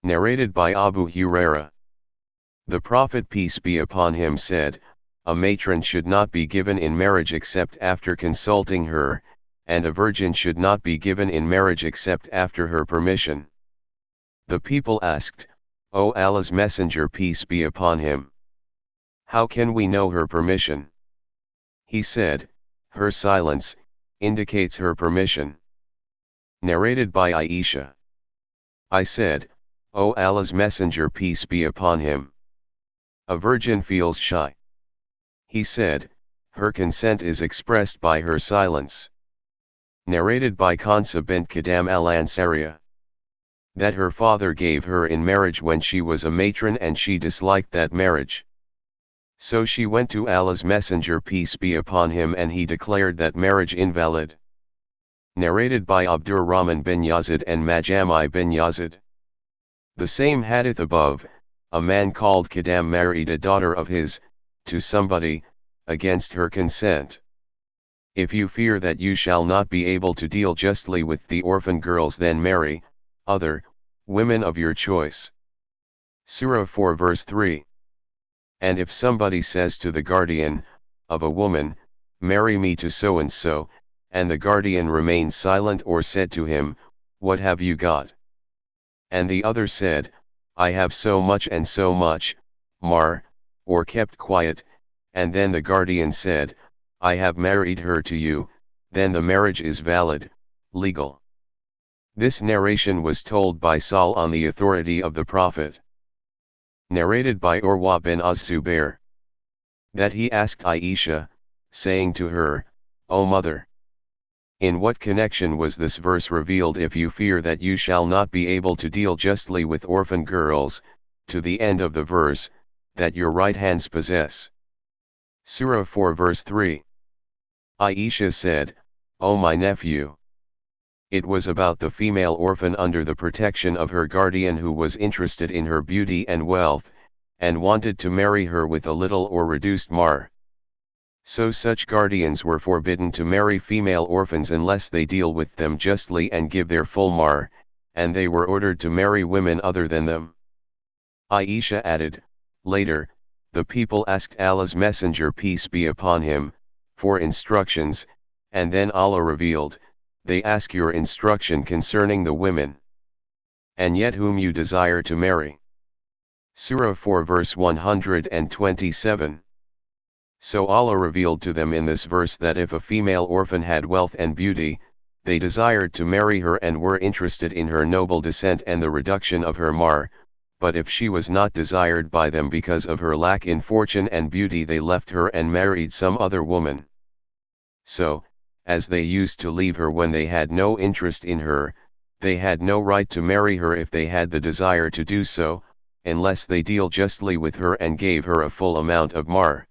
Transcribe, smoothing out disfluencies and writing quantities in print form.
Narrated by Abu Huraira. The Prophet peace be upon him said, a matron should not be given in marriage except after consulting her, and a virgin should not be given in marriage except after her permission. The people asked, O Allah's Messenger peace be upon him, how can we know her permission? He said, her silence indicates her permission. Narrated by Aisha. I said, O Allah's Messenger peace be upon him, a virgin feels shy. He said, her consent is expressed by her silence. Narrated by Kansa bint Qadam al-Ansariya. That her father gave her in marriage when she was a matron and she disliked that marriage. So she went to Allah's Messenger peace be upon him and he declared that marriage invalid. Narrated by Abdur Rahman bin Yazid and Majami bin Yazid. The same hadith above, a man called Qadam married a daughter of his, to somebody, against her consent. If you fear that you shall not be able to deal justly with the orphan girls, then marry other women of your choice. Surah 4 verse 3. And if somebody says to the guardian of a woman, marry me to so and so, and the guardian remains silent or said to him, what have you got? And the other said, I have so much and so much, mar, or kept quiet, and then the guardian said, I have married her to you, then the marriage is valid, legal. This narration was told by Sahl on the authority of the Prophet. Narrated by Urwa bin Az-Zubair. That he asked Aisha, saying to her, O mother, in what connection was this verse revealed? If you fear that you shall not be able to deal justly with orphan girls, to the end of the verse, that your right hands possess. Surah 4 verse 3. Aisha said, O my nephew. It was about the female orphan under the protection of her guardian who was interested in her beauty and wealth, and wanted to marry her with a little or reduced mahr. So such guardians were forbidden to marry female orphans unless they deal with them justly and give their full mahr, and they were ordered to marry women other than them. Aisha added, later, the people asked Allah's Messenger peace be upon him, for instructions, and then Allah revealed, they ask your instruction concerning the women. And yet whom you desire to marry. Surah 4 verse 127. So Allah revealed to them in this verse that if a female orphan had wealth and beauty, they desired to marry her and were interested in her noble descent and the reduction of her mahr, but if she was not desired by them because of her lack in fortune and beauty, they left her and married some other woman. So, as they used to leave her when they had no interest in her, they had no right to marry her if they had the desire to do so, unless they deal justly with her and gave her a full amount of mahr.